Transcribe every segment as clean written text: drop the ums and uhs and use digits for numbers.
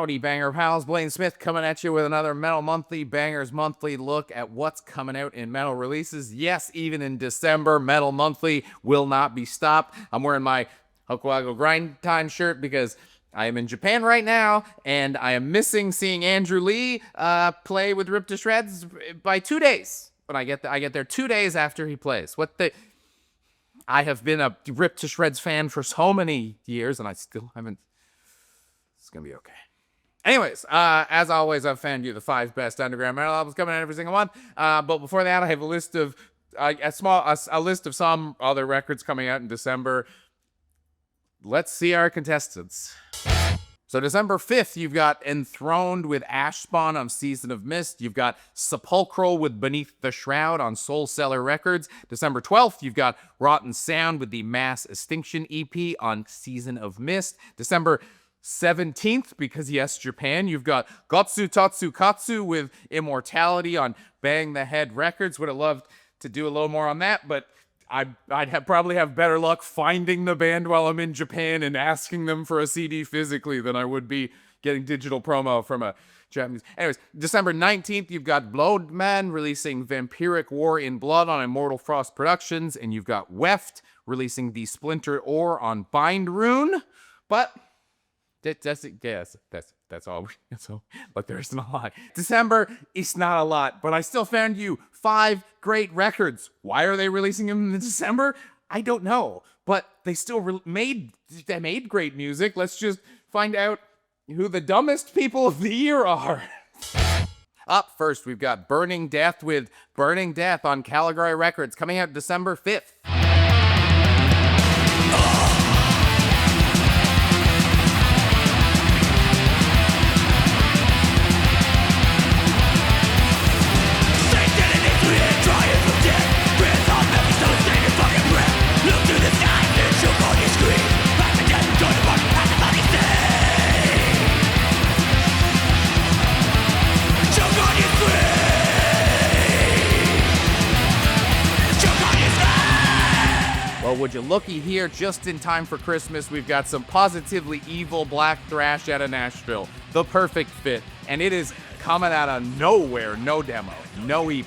Howdy, Banger Pals. Blaine Smith coming at you with another Metal Monthly, Bangers Monthly look at what's coming out in metal releases. Yes, even in December, Metal Monthly will not be stopped. I'm wearing my Hokuago Grind Time shirt because I am in Japan right now, and I am missing seeing Andrew Lee play with Ripped to Shreds by 2 days. When I get there 2 days after he plays. I have been a Ripped to Shreds fan for so many years, and I still haven't. It's gonna be okay. Anyways, as always, I've found you the 5 best underground metal albums coming out every single month. But before that, I have a list of a list of some other records coming out in December. Let's see our contestants. So December 5th, you've got Enthroned with Ashspawn on Season of Mist. You've got Sepulchral with Beneath the Shroud on Soul Cellar Records. December 12th, you've got Rotten Sound with the Mass Extinction EP on Season of Mist. December 17th, because yes, Japan, you've got Gotsu Tatsu Katsu with Immortality on Bang the Head Records. Would have loved to do a little more on that, but I'd probably have better luck finding the band while I'm in Japan and asking them for a CD physically than I would be getting digital promo from a Japanese. Anyways, December 19th, you've got Bloodman releasing Vampiric War in Blood on Immortal Frost Productions, and you've got Weft releasing The Splintered Ore on Bind Rune. But that's all. But there isn't a lot. December is not a lot, but I still found you 5 great records. Why are they releasing them in December? I don't know, but they still made great music. Let's just find out who the dumbest people of the year are. Up first, we've got Burning Death with Burning Death on Caligari Records, coming out December 5th. Well, would you looky here, just in time for Christmas, we've got some positively evil black thrash out of Nashville. The perfect fit. And it is coming out of nowhere, no demo, no EP,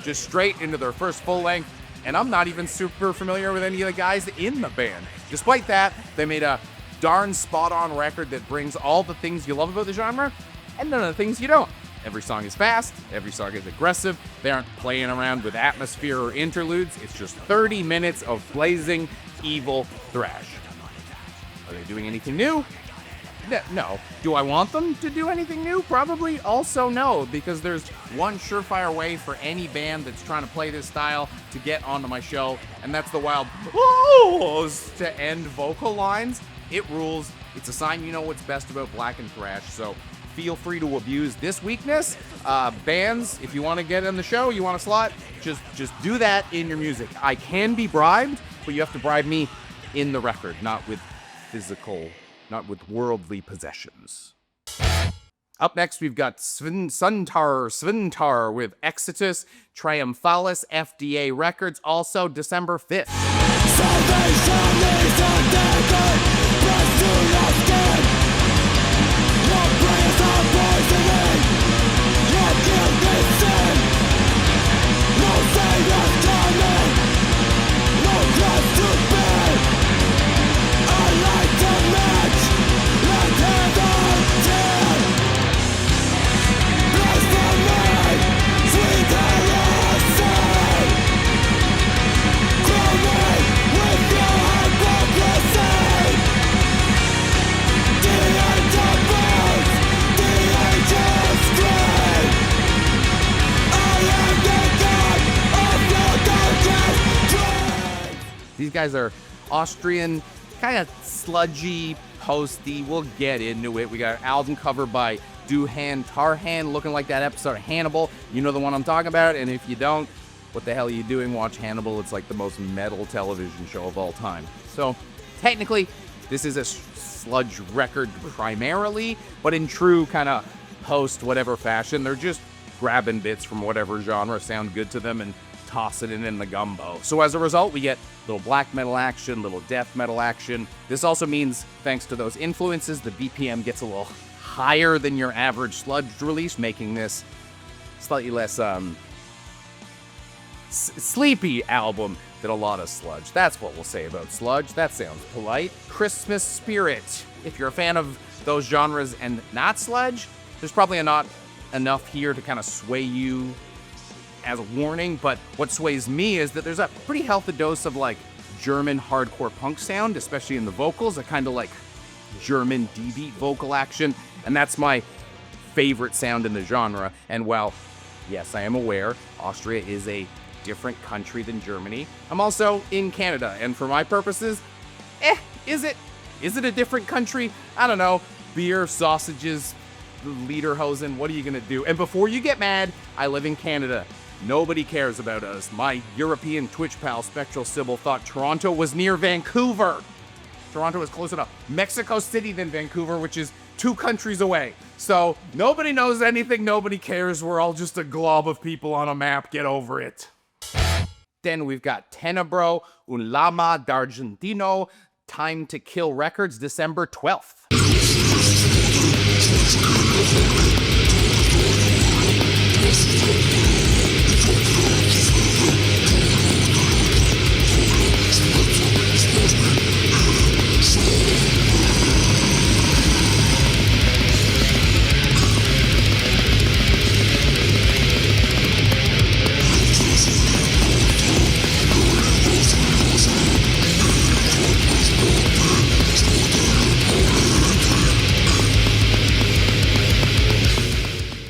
just straight into their first full length. And I'm not even super familiar with any of the guys in the band. Despite that, they made a darn spot-on record that brings all the things you love about the genre and none of the things you don't. Every song is fast, every song is aggressive, they aren't playing around with atmosphere or interludes, it's just 30 minutes of blazing, evil thrash. Are they doing anything new? No. Do I want them to do anything new? Probably also no, because there's one surefire way for any band that's trying to play this style to get onto my show, and that's the wild "ohs" to end vocal lines. It rules. It's a sign you know what's best about black and thrash, so feel free to abuse this weakness. Bands, if you want to get on the show, you want a slot, just do that in your music. I can be bribed, but you have to bribe me in the record, not with worldly possessions. Up next, we've got Svntarer with Exitus Triumphalis, F.D.A. Records, also December 5th. Salvation is untaken, press to your skin. Your prayers are poisoning, your guilt is sin. No savior's coming, no cross to bear. I light the match, let heaven tear. Blasphemy, sweet heresy. Crown me with your hypocrisy. The end of birth, the ages grey. I am the god of your darkest dreams. These guys are Austrian, kind of sludgy, posty. We'll get into it. We got an album cover by Duhan Tarhan, looking like that episode of Hannibal. You know the one I'm talking about, and if you don't, what the hell are you doing? Watch Hannibal. It's like the most metal television show of all time. So, technically, this is a sludge record primarily, but in true kind of post-whatever fashion, they're just grabbing bits from whatever genre sound good to them and tossing it in the gumbo. So as a result, we get little black metal action, little death metal action. This also means, thanks to those influences, the BPM gets a little higher than your average sludge release, making this slightly less sleepy album than a lot of sludge. That's what we'll say about sludge. That sounds polite. Christmas spirit. If you're a fan of those genres and not sludge, there's probably not enough here to kind of sway you as a warning, but what sways me is that there's a pretty healthy dose of like German hardcore punk sound, especially in the vocals, a kind of like German D-beat vocal action, and that's my favorite sound in the genre. And while, yes, I am aware Austria is a different country than Germany, I'm also in Canada, and for my purposes, is it a different country? I don't know. Beer, sausages, lederhosen, what are you gonna do? And before you get mad, I live in Canada. Nobody cares about us. My European Twitch pal Spectral Sybil thought Toronto was near Vancouver. Toronto is closer to Mexico City than Vancouver, which is 2 countries away. So nobody knows anything, nobody cares. We're all just a glob of people on a map. Get over it. Then we've got Tenebro, Un Lama d'Argentino, Time to Kill Records, December 12th.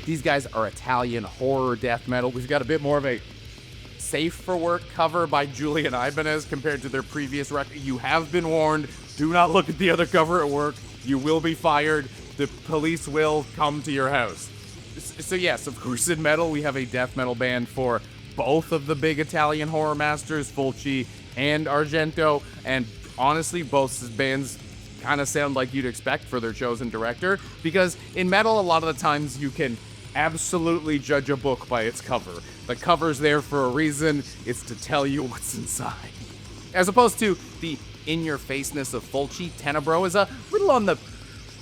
These guys are Italian horror death metal. We've got a bit more of a safe for work cover by Julian Ibanez compared to their previous record. You have been warned. Do not look at the other cover at work. You will be fired. The police will come to your house. So yes, of course, in metal, we have a death metal band for both of the big Italian horror masters, Fulci and Argento. And honestly, both bands kind of sound like you'd expect for their chosen director. Because in metal, a lot of the times you can absolutely judge a book by its cover. The cover's there for a reason. It's to tell you what's inside. As opposed to the in-your-faceness of Fulci, Tenebro is a little on the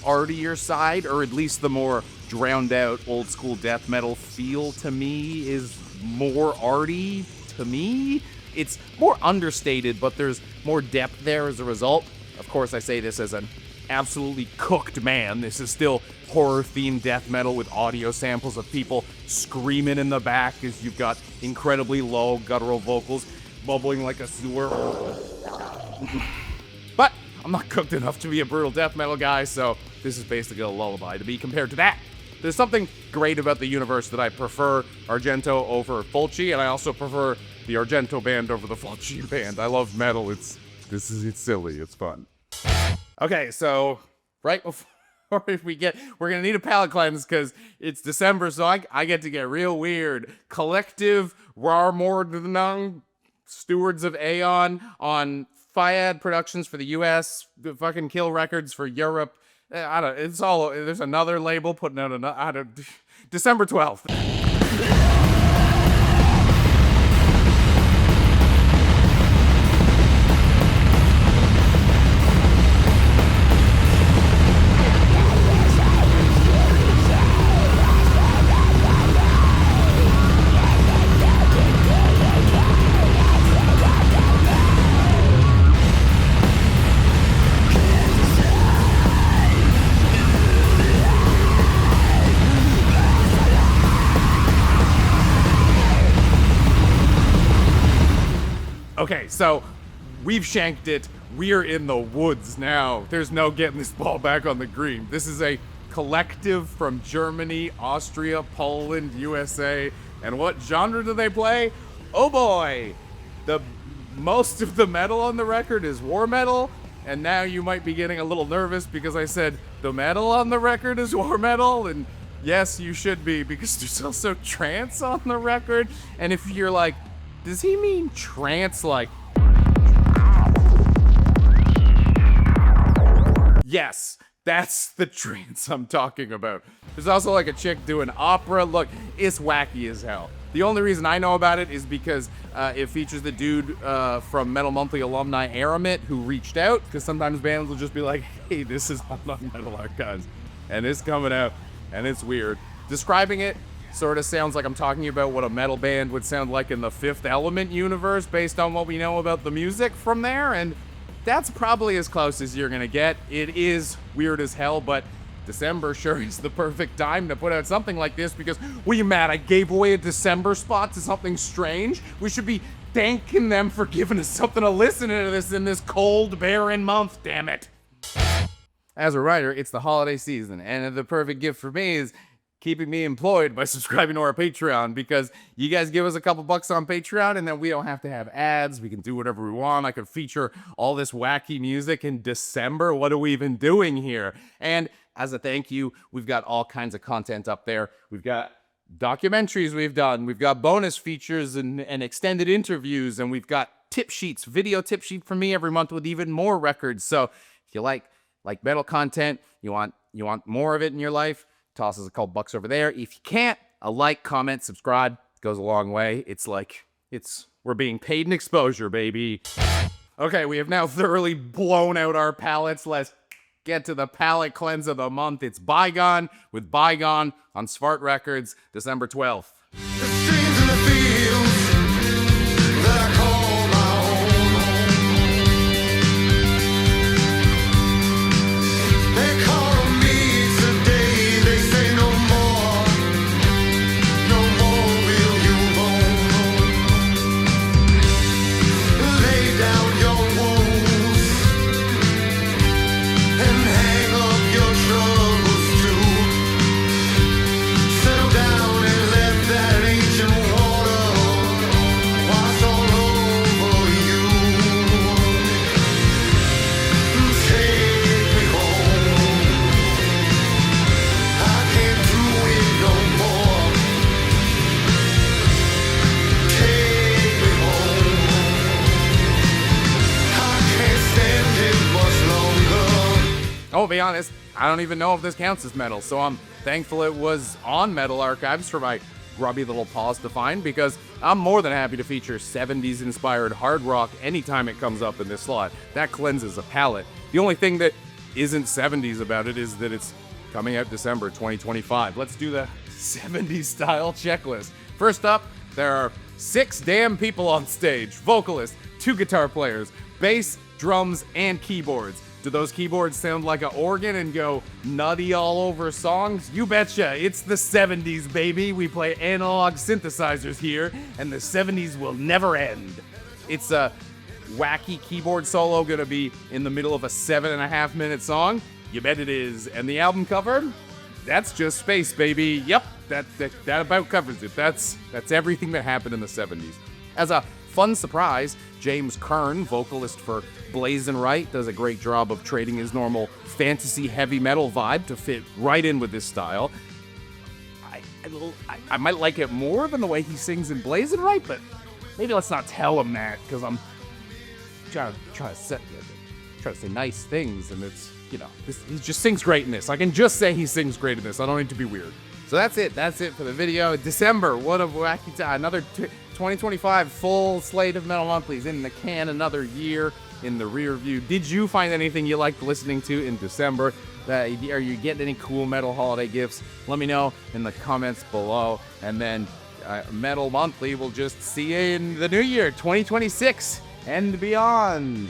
artier side, or at least the more drowned-out old-school death metal feel to me is more arty to me. It's more understated, but there's more depth there as a result. Of course, I say this as an absolutely cooked man. This is still horror-themed death metal with audio samples of people screaming in the back as you've got incredibly low guttural vocals bubbling like a sewer. But I'm not cooked enough to be a brutal death metal guy, so this is basically a lullaby to be compared to that. There's something great about the universe that I prefer Argento over Fulci, and I also prefer the Argento band over the Fulci band. I love metal. It's silly. It's fun. Okay, so right before we're gonna need a palate cleanse because it's December, so I get to get real weird. Kollektiv Raumordnung, Stewards of Eon on FIADH Productions for the US, fucking Kill Records for Europe. There's another label putting out December 12th. Okay, so we've shanked it. We're in the woods now. There's no getting this ball back on the green. This is a collective from Germany, Austria, Poland, USA. And what genre do they play? Oh boy! Most of the metal on the record is war metal. And now you might be getting a little nervous because I said the metal on the record is war metal. And yes, you should be, because there's also trance on the record. And if you're like, does he mean trance like? Yes, that's the trance I'm talking about. There's also like a chick doing opera. Look, it's wacky as hell. The only reason I know about it is because it features the dude from Metal Monthly alumni Aramit who reached out, because sometimes bands will just be like, hey, this is not on Metal Archives. and it's coming out, and it's weird. Describing it sort of sounds like I'm talking about what a metal band would sound like in the Fifth Element universe based on what we know about the music from there, and that's probably as close as you're gonna get. It is weird as hell, but December sure is the perfect time to put out something like this because, what are you mad I gave away a December spot to something strange? We should be thanking them for giving us something to listen to this in this cold, barren month, damn it. As a writer, it's the holiday season, and the perfect gift for me is keeping me employed by subscribing to our Patreon, because you guys give us a couple bucks on Patreon and then we don't have to have ads. We can do whatever we want. I could feature all this wacky music in December. What are we even doing here? And as a thank you, we've got all kinds of content up there. We've got documentaries we've done. We've got bonus features and extended interviews, and we've got tip sheets, video tip sheet from me every month with even more records. So if you like metal content, you want more of it in your life, toss us a couple bucks over there. If you can't, a like, comment, subscribe goes a long way. We're being paid in exposure, baby. Okay, we have now thoroughly blown out our palettes. Let's get to the palette cleanse of the month. It's Bygone with Bygone on Svart Records, December 12th. The streams and the fields that I call my own. They call on me today, they say no more will you roam. Lay down your wounds and hang up your troubles too. Settle down and let that ancient water wash all over you. Take me home. I can't do it no more. Take me home. I can't stand it much longer. Oh, to be honest, I don't even know if this counts as metal, so I'm thankful it was on Metal Archives for my grubby little paws to find, because I'm more than happy to feature 70s inspired hard rock anytime it comes up in this slot. That cleanses a palate. The only thing that isn't 70s about it is that it's coming out December 2025. Let's do the 70s style checklist. First up, there are 6 damn people on stage: vocalist, 2 guitar players, bass, drums, and keyboards. Do those keyboards sound like an organ and go nutty all over songs? You betcha, it's the 70s, baby. We play analog synthesizers here, and the 70s will never end. It's a wacky keyboard solo gonna be in the middle of a 7.5 minute song? You bet it is. And the album cover? That's just space, baby. Yep, that about covers it. That's everything that happened in the 70s. As a fun surprise, James Kern, vocalist for Blazin' Right, does a great job of trading his normal fantasy heavy metal vibe to fit right in with this style. I might like it more than the way he sings in Blazin' Right, but maybe let's not tell him that, because I'm trying to say nice things, and it's, he just sings great in this. I can just say he sings great in this. I don't need to be weird. So that's it for the video. December, what a wacky time. Another 2025 full slate of Metal Monthlies in the can, another year in the rear view. Did you find anything you liked listening to in December? Are you getting any cool metal holiday gifts? Let me know in the comments below. And then Metal Monthly will just see you in the new year, 2026 and beyond.